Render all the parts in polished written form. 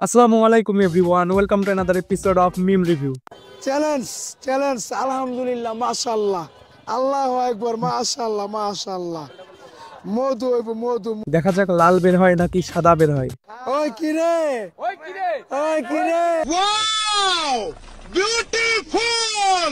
Assalamu alaikum everyone. Welcome to another episode of Meme Review. Challenge আলহামদুলিল্লাহ মাশাআল্লাহ আল্লাহু আকবার মাশাআল্লাহ মাশাআল্লাহ মধু হইব মধু দেখা যাক লাল বের হয় নাকি সাদা বের হয়। ওই কি রে ওয়াও বিউটিফুল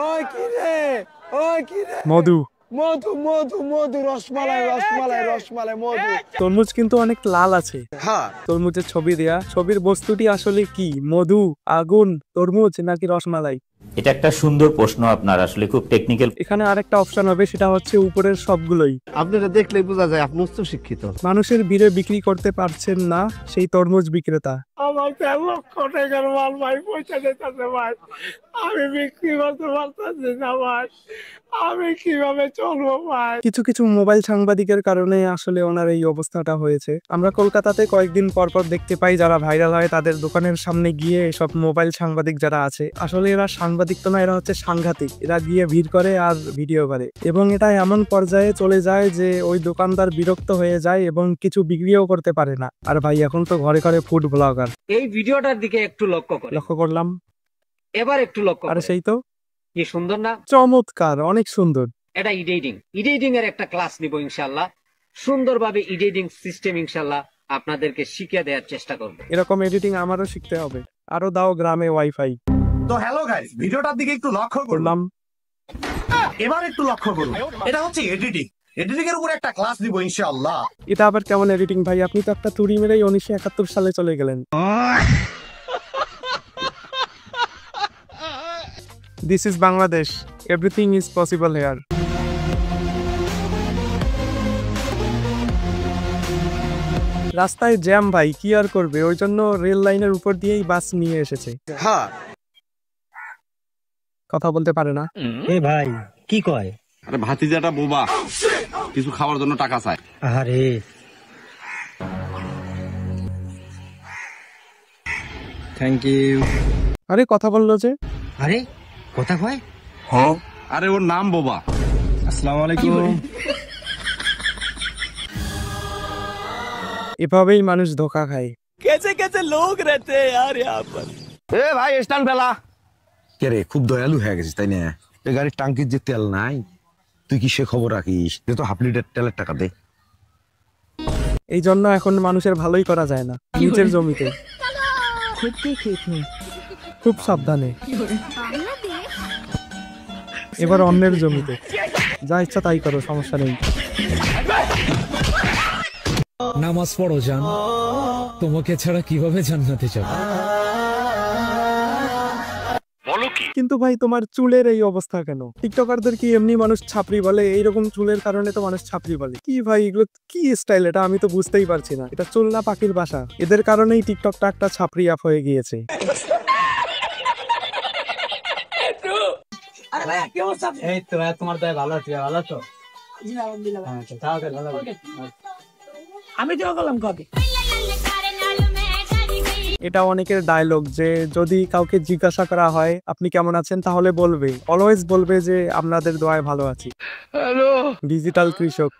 ওই কি রে মধু মধু মধু মধু রসমালাই মধু। তরমুজ কিন্তু অনেক লাল আছে। হ্যাঁ তরমুজের ছবি দেয়া, ছবির বস্তুটি আসলে কি? মধু, আগুন, তরমুজ নাকি রসমালাই? এটা একটা সুন্দর প্রশ্ন, আপনার আসলে খুব টেকনিক্যাল। এখানে আরেকটা অপশন হবে, সেটা হচ্ছে উপরের সবগুলোই। আপনারা দেখলেই বোঝা যায় আপনি উচ্চ শিক্ষিত। মানুষের ভিড়ে বিক্রি করতে পারছেন না সেই তরমুজ বিক্রেতা। আমার ১৩ লক্ষ টাকার মাল ভাই পয়সা দিতেছে ভাই, আমি বিক্রি করতে পারতেছি না ভাই, আমি কিভাবে চলবো ভাই? কিছু কিছু মোবাইল সাংবাদিকের কারণে আসলে ওনার এই অবস্থাটা হয়েছে। আমরা কলকাতাতে কয়েকদিন পর পর দেখতে পাই যারা ভাইরাল হয় তাদের দোকানের সামনে গিয়ে সব মোবাইল সাংবাদিক যারা আছে, আসলে এরা সাংবাদিক তো না, এরা হচ্ছে সাংঘাতিক। এরা গিয়ে ভিড় করে আর ভিডিও করে, এবং এটা এমন পর্যায়ে চলে যায় যে ওই দোকানদার বিরক্ত হয়ে যায় এবং কিছু বিক্রিও করতে পারে না। আর ভাই এখন তো ঘরে ঘরে ফুড ব্লগার। এই ভিডিওটার দিকে একটু লক্ষ্য করলাম, এবার একটু লক্ষ্য আরে সেই তো কি সুন্দর না? চমৎকার, অনেক সুন্দর। এটা এডিটিং এর একটা ক্লাস নিব ইনশাআল্লাহ। সুন্দরভাবে এডিটিং সিস্টেম ইনশাআল্লাহ আপনাদেরকে শিখিয়ে দেওয়ার চেষ্টা করব। এরকম এডিটিং আমারও শিখতে হবে। আরো দাও গ্রামে ওয়াইফাই। তো হ্যালো গাইস, ভিডিওটার দিকে একটু লক্ষ্য করলাম, এবার একটু লক্ষ্য করুন। এটা হচ্ছে এডিটিং এর উপর একটা ক্লাস দিব ইনশাআল্লাহ। এটা আবার কেমন এডিটিং ভাই? আপনি তো একটা তুড়ি মেরেই 1971 সালে চলে গেলেন। This is Bangladesh. Everything is possible here. রাস্তায় জ্যাম ভাই, কি আর করবে, ওই জন্য রেল লাইনের উপর দিয়েই বাস নিয়ে এসেছে। হ্যাঁ, কথা বলতে পারে না। এ ভাই কি কয়? আরে ভাতিজাটা বোবা, কিছু খাওয়ার জন্য টাকা চায়। আরে থ্যাংক ইউ। আরে কথা বললো যে। আরে কথা কয়? হ্যাঁ, আরে ওর নাম বোবা। আসসালামু আলাইকুম। এভাবেই মানুষ ধোকা খায়। এ ভাই স্ট্যান্ড ফেলা। কে রে, খুব দয়ালু হয়ে গেছিস তাই না? এই গাড়ির টাঙ্কির যে তেল নাই, তুই কি সে খবর রাখিস? তুই তো হাফ লিটার তেলের টাকা দে। এই জন্য এখন মানুষের ভালোই করা যায় না। নিচের জমিতে খুব সাবধানে, এবার অন্যের জমিতে যা ইচ্ছা তাই করো, সমস্যা নেই। নামাজ পড়ো জান, তোমাকে ছাড়া কিভাবে জান্নাতে যাব? কিন্তু ভাই তোমার চুলের এই অবস্থা কেন? টিকটকারদের কি এমনি মানুষ ছাপরি বলে? এইরকম চুলের কারণে তো মানুষ ছাপরি বলে। কি ভাই এগুলো কি স্টাইল? এটা আমি তো বুঝতেই পারছি না। এটা চুল না পাখির বাসা? এদের কারণেই টিকটকটা একটা ছাপরি অ্যাপ হয়ে গিয়েছে। তোমার দয়া ভালো আছি, ভালো আছো? আমি তো বললাম কবে। এটা অনেকের ডায়লগ যে যদি কাউকে জিজ্ঞাসা করা হয় আপনি কেমন আছেন, তাহলে বলবে, অলওয়েজ বলবে যে আপনাদের দোয়ায় ভালো আছি। ডিজিটাল কৃষক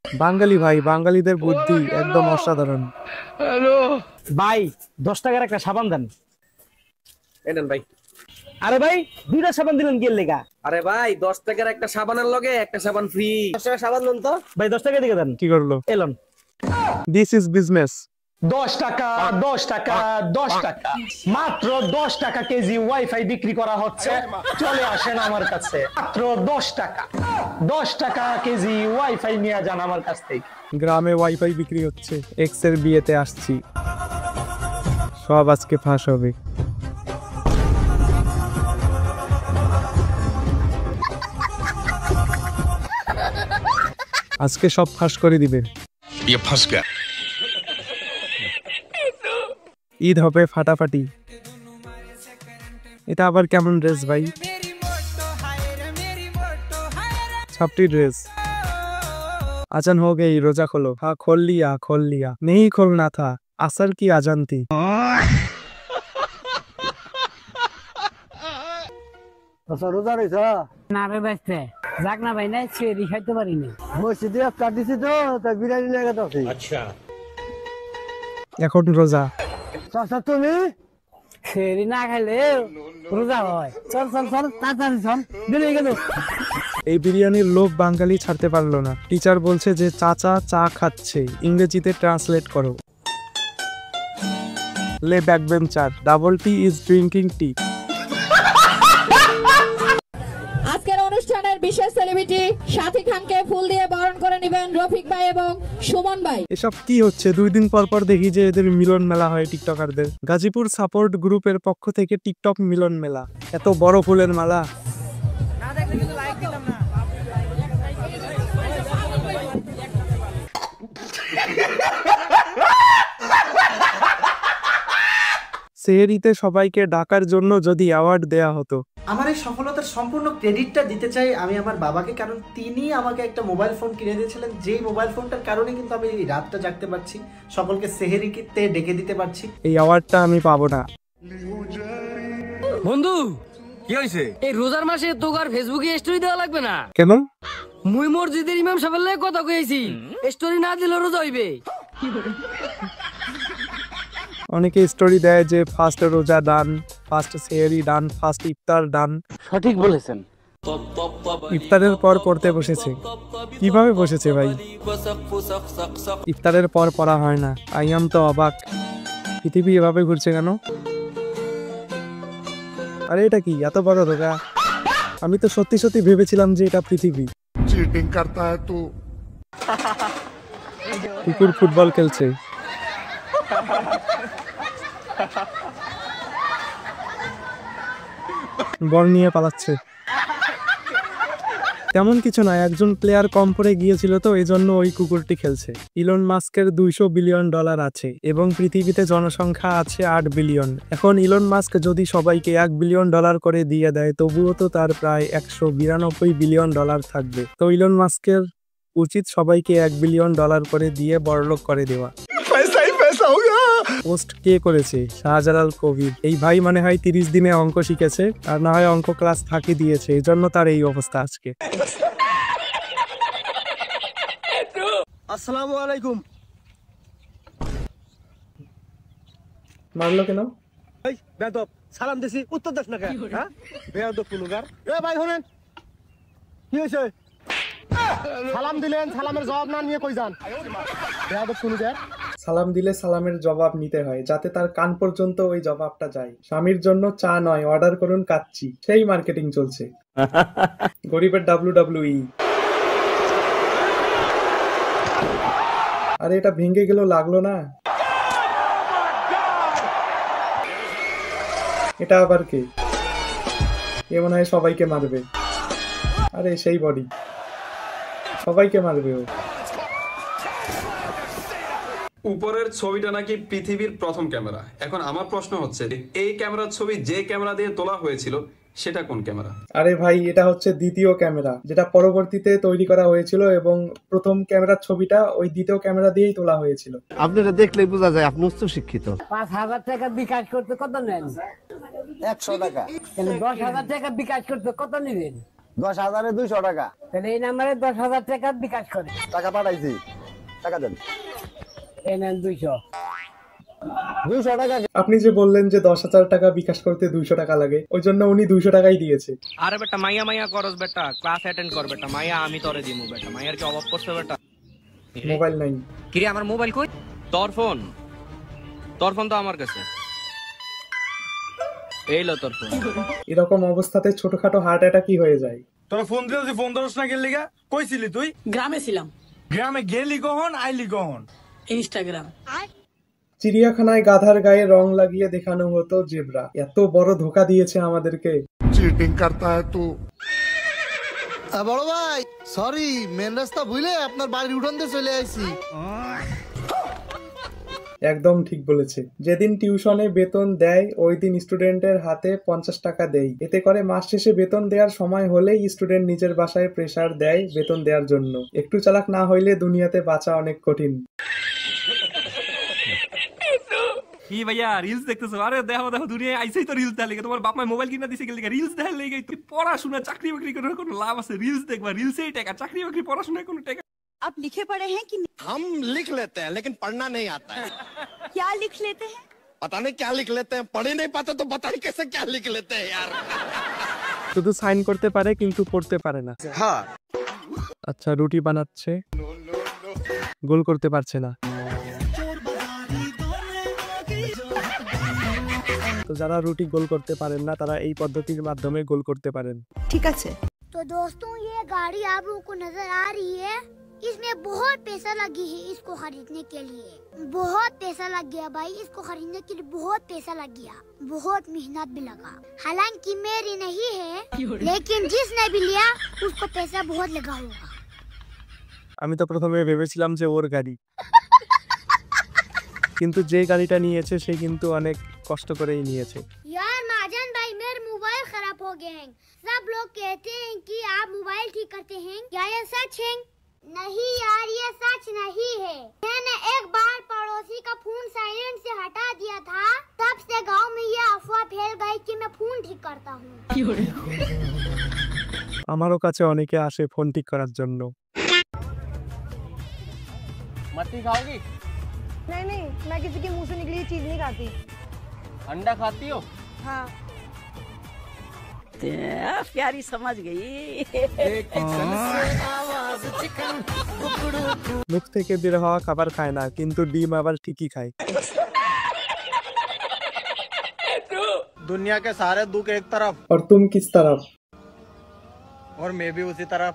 বাঙালি ভাই, বাঙালিদের বুদ্ধি একদম অসাধারণ। ভাই 10 টাকার একটা সাবান দেন। এই নেন ভাই। আরে ভাই 2টা সাবান দিলেন কি লেগা? আরে ভাই 10 টাকার একটা সাবানের লগে একটা সাবান ফ্রি। 10 টাকা সাবান দেন তো ভাই, 10 টাকা দিয়ে দেন। কি করলো? Elon, this is business. 10 টাকা মাত্র 10 টাকা কেজি ওয়াইফাই বিক্রি করা হচ্ছে। চলে আসেন আমার কাছে, মাত্র 10 টাকা কেজি ওয়াইফাই নিয়ে যান আমার কাছ থেকে। গ্রামে ওয়াইফাই বিক্রি হচ্ছে। এক্স এর বিয়েতে আসছি, সব আজকে ফাঁস হবে। আজকে সব ফাঁস করে দিবে। ঈদ হবে ফাটাফাটি। এটা আবার কেমন ড্রেস ভাই? ছাপটি ড্রেস। আজান हो गई, रोजा खोलो। हाँ खोल लिया नहीं खोलना था, असर की आजान थी। রোজা রয়েছ না রে বাইতে যাক না ভাই, নাই ছেড়ি খাইতে পারি না। মসজিদে ইফতার দিছি তো, তাই বিরিয়ানি নিয়ে গেছে। আচ্ছা এখন রোজা। চাচা তুমি সেরি না খাইলে রোজা হয়। চল চল চল তাড়াতাড়ি চল, বেরিয়ে গেল। এই বিরিয়ানির লোভ বাঙালি ছাড়তে পারলো না। টিচার বলছে যে চাচা চা খাচ্ছে, ইংরেজিতে ট্রান্সলেট করো। লে backbencher, double T is drinking টি। আজকের অনুষ্ঠানের বিশেষ সেলিব্রিটি সাথী খানকে ফুল দিয়ে বরণ করে নেবেন রফিক ভাই এবং সুমন ভাই। এসব কি হচ্ছে? 2 দিন পর পর দেখি যে এদের মিলন মেলা হয় টিকটকারদের। গাজীপুর সাপোর্ট গ্রুপের পক্ষ থেকে টিকটক মিলন মেলা। এত বড় ফুলের মালা। সেহরিতে সবাইকে ডাকার জন্য যদি অ্যাওয়ার্ড দেয়া হতো। আমার এই সফলতার সম্পূর্ণ ক্রেডিটটা দিতে চাই আমি আমার বাবাকে, কারণ তিনি আমাকে একটা মোবাইল ফোন কিনে দিয়েছিলেন, যেই মোবাইল ফোনটার কারণে কিন্তু আমি এই রাতটা জাগতে পারছি, সকলকে সেহরিতে ডেকে দিতে পারছি। এই অ্যাওয়ার্ডটা আমি পাবো না। বন্ধু কি হইছে? এই রোজার মাসে তোর ফেসবুকে স্টোরি দেওয়া লাগবে না কেন? মুই মসজিদের ইমাম সাহেবের লাগে কথা কইছি, স্টোরি না দিলে রোজা হইবে। অনেকে স্টোরি দেয় যে ফার্স্ট রোজা ডান, ফার্স্ট সেহরি ডান, ফার্স্ট ইফতার ডান। সঠিক বলেছেন। ইফতারের পর পড়তে বসেছে। কিভাবে বসেছে ভাই? ইফতারের পর পড়া হয় না। আই এম তো অবাক, পৃথিবী এভাবে ঘুরছে কেন? আরে এটা কি এত বড় ধোকা? আমি তো সত্যি সত্যি ভেবেছিলাম যে এটা পৃথিবী। চিটিং করতা হ্যায় তু। কুকুর ফুটবল খেলছে। বল নিয়ে পালাচ্ছে। তেমন কিছু না, একজন প্লেয়ার কম পড়ে গিয়েছিল তো এই জন্য ওই কুকুরটি খেলছে। ইলন মাস্কের $200 বিলিয়ন আছে এবং পৃথিবীতে জনসংখ্যা আছে 8 বিলিয়ন। এখন ইলন মাস্ক যদি সবাইকে $1 বিলিয়ন করে দিয়ে দেয়, তবুও তো তার প্রায় $192 বিলিয়ন থাকবে। তো ইলন মাস্কের উচিত সবাইকে $1 বিলিয়ন করে দিয়ে বড়লোক করে দেওয়া। পোস্ট কে করেছে? শাহজালাল কবির। এই ভাই মানে হয় 30 দিনে অঙ্ক শিখেছে, আর না হয় অঙ্ক ক্লাস ফাঁকি দিয়েছে, এই জন্য তার এই অবস্থা আজকে। আসসালামু আলাইকুম। মারলো কেন? এই বেয়াদব, সালাম দিছি উত্তর দাস না কেন? হ্যাঁ বেয়াদব কুনুগার। এ ভাই শুনেন, কি হইছে? সালাম দিলেন, সালামের জবাব না নিয়ে কই যান? বেয়াদব কুনুগার। সালাম দিলে সালামের জবাব নিতে হয়, যাতে তার কান পর্যন্ত ওই জবাবটা যায়। স্বামীর জন্য চা নয়, অর্ডার করুন কাচ্চি। সেই মার্কেটিং চলছে। গরিবের WWE। আরে এটা ভেঙে গেল, লাগলো না? এটা আবার কে? এ মনে হয় সবাইকে মারবে। আরে সেই বডি, সবাইকে মারবে ও। উপরের ছবিটা নাকি পৃথিবীর প্রথম ক্যামেরা। এখন আমার প্রশ্ন হচ্ছে, এই ক্যামেরার ছবি যে ক্যামেরা দিয়ে তোলা হয়েছিল সেটা কোন ক্যামেরা? আরে ভাই, এটা হচ্ছে দ্বিতীয় ক্যামেরা, যেটা পরবর্তীতে তৈরি করা হয়েছিল, এবং প্রথম ক্যামেরার ছবিটা ওই দ্বিতীয় ক্যামেরা দিয়েই তোলা হয়েছিল। আপনারা দেখলেই বোঝা যায় আপনি উচ্চ শিক্ষিত। 5,000 টাকা বিকাশ করতে কত নেন? 100 টাকা। 10,000 টাকা বিকাশ করতে কত নেবেন? 10,000-এ 200 টাকা। তাহলে এই নাম্বারে 10,000 টাকা বিকাশ করে। টাকা পাঠাইছি, টাকা দেন। এই নেন 200 টাকা। আপনি যে বললেন যে 10,000 টাকা বিকাশ করতে 200 টাকা লাগে, ওই জন্য উনি 200 টাকাই দিয়েছে। আরে বেটা মাইয়া মাইয়া করস বেটা, ক্লাস অ্যাটেন্ড কর বেটা। মাইয়া আমি তোরে দিমু বেটা, মাইয়ার কি অভাব পড়ছে বেটা? মোবাইল নাই। কি রে আমার মোবাইল কই? তোর ফোন তো আমার কাছে। এই লো তোর ফোন। এরকম অবস্থাতে ছোটখাটো হার্ট অ্যাটাকই হয়ে যায়। তোর ফোন দিলে তুই ফোন ধরস না, গেলি গা? কইছিলি তুই? গ্রামে ছিলাম। গ্রামে গেলি কখন, আইলি কখন? ইনস্টাগ্রাম। চিড়িয়াখানায় গাধার গায়ে রং লাগিয়ে দেখানো হতো জেব্রা। এত বড় ধোকা দিয়েছে আমাদেরকে। চিটিং করতা হ্যায় তু। বড় ভাই সরি, মেন রাস্তা ভুলে আপনার বাড়ির উঠান দিয়ে চলে আইছি। একদম ঠিক বলেছে। যেদিন টিউশনে বেতন দেয় ওই দিন স্টুডেন্টের হাতে 50 টাকা দেয়। এতে করে মাস শেষে বেতন দেওয়ার সময় হলেই স্টুডেন্ট নিজের বাসায় প্রেসার দেয় বেতন দেওয়ার জন্য। একটু চালাক না হইলে দুনিয়াতে বাঁচা অনেক কঠিন। কি ভাইয়া রিলস দেখতেছো? আরে দেখো দেখো, দুনিয়ায় আইছেই তো রিলস দেখলে। তোমার বাপ মা মোবাইল কিনা দিছে গেলে রিলস দেখার লেগে। তুই পড়াশোনা চাকরি বাকরি করার কোনো লাভ আছে? রিলস দেখবা, রিলসেই টাকা। চাকরি বাকরি পড়াশোনায় কোনো টাকা आप लिखे पढ़े हैं कि नहीं? हम लिख लेते हैं लेकिन पढ़ना नहीं आता है। क्या लिख लेते हैं? पता नहीं क्या लिख लेते हैं, पढ़ ही नहीं पाते तो पता नहीं कैसे क्या लिख लेते हैं यार। শুধু সাইন করতে পারে কিন্তু পড়তে পারে না। হ্যাঁ। আচ্ছা রুটি বানাচ্ছে, গোল করতে পারছে না। তো যারা রুটি গোল করতে পারেন না তারা এই পদ্ধতির মাধ্যমে গোল করতে পারেন। ठीक আছে। तो दोस्तों ये गाड़ी आप लोगों को नजर आ रही है, इसमें बहुत पैसा लगी है इसको खरीदने के लिए। बहुत पैसा लग गया भाई, इसको खरीदने के लिए बहुत पैसा लग गया, बहुत मेहनत भी लगा। हालांकि मेरी नहीं है लेकिन जिसने भी लिया उसको पैसा बहुत लगा होगा। আমি তো প্রথমে ভেবেছিলাম যে ওর গাড়ি, কিন্তু যে গাড়িটা নিয়েছে সে কিন্তু অনেক কষ্ট করেই নিয়েছে। यार महाजन भाई मेरे मोबाइल खराब हो गए हैं। सब लोग कहते हैं कि आप मोबाइल ठीक करते हैं, क्या ये सच है? नहीं यार ये सच नहीं है। मैंने एक बार पड़ोसी का फोन साइलेंट से हटा दिया था, तब से गांव में ये अफवाह फैल गई कि मैं फोन ठीक करता हूँ। আমারও কাছে অনেকে আসে ফোন ঠিক করার জন্য। मट्टी खाओगी? नहीं नहीं, मैं किसी के मुंह से निकली ये चीज नहीं खाती। अंडा खाती हो? हाँ। प्यारी समझ गई। মুখ থেকে বের হওয়া খাবার খায় না কিন্তু ডিম আবার ঠিকই খায়। दुनिया के सारे दुख एक तरफ और तुम किस तरफ? और मैं भी उसी तरफ।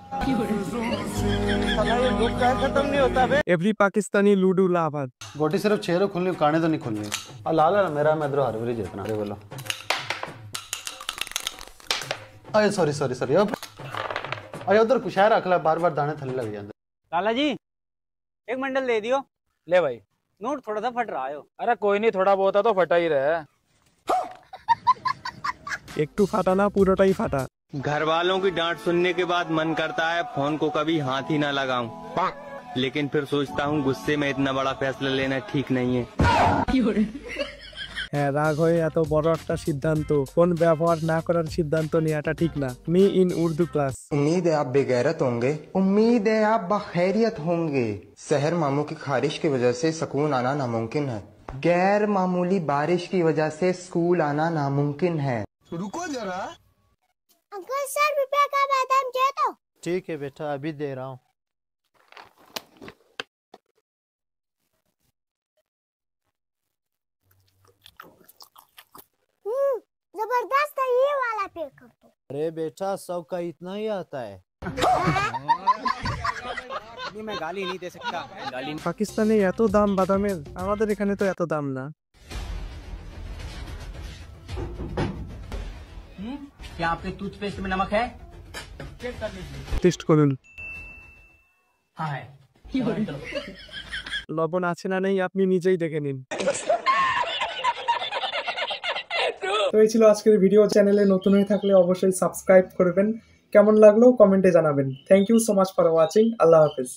ये दुख का खत्म नहीं होता बे। Every Pakistani ludo lover. गोटी सिर्फ छेरो खुलनी, काने तो नहीं खुलनी। लाल मेरा मैं इधर हरभरी जितना अरे बोलो। अरे सॉरी सॉरी सॉरी। अरे उधर कुशायर रखला, बार बार दाने थल्ले लग जाते। लाला जी एक मंडल दे दियो। ले भाई। नोट थोड़ा सा फट रहा है। अरे कोई नहीं, थोड़ा बहुत तो फटा ही रहा है। একটু ফাটা না পুরোটাই ফাটা। घर वालों की डांट सुनने के बाद मन करता है फोन को कभी हाथ ही ना लगाऊं, लेकिन फिर सोचता हूँ गुस्से में इतना बड़ा फैसला लेना ठीक नहीं है। হ্যাঁ রাগ হয়ে এত বড় একটা সিদ্ধান্ত ফোন ব্যবহার না করার সিদ্ধান্ত নেওয়াটা ঠিক না। Me in Urdu class. उम्मीद है आप बेगैरत होंगे, उम्मीद है आप बखैरियत होंगे। शहर मामू की खारिश की वजह से सुकून आना नामुमकिन है, गैर मामूली बारिश की वजह से स्कूल आना नामुमकिन है। रुको जरा। अंकल 100 रुपया का बादाम दे दो। ठीक है बेटा अभी दे रहा हूँ। जबरदस्त है, ये वाला पैक कर दो। अरे बेटा सबका इतना ही आता है। मैं गाली नहीं दे सकता। गाली পাকিস্তানে এত দাম বাদামের, আমাদের এখানে তো এত দাম না। क्या आपके टूथपेस्ट में नमक है? चेक कर लीजिए। টেস্ট করুন। हाँ है। লবণ আছে না নেই আপনি নিজেই দেখে নিন। তো এই ছিল আজকের ভিডিও। চ্যানেলে নতুন হয়ে থাকলে অবশ্যই সাবস্ক্রাইব করবেন। কেমন লাগলো কমেন্টে জানাবেন। Thank you so much for watching. আল্লাহ হাফেজ।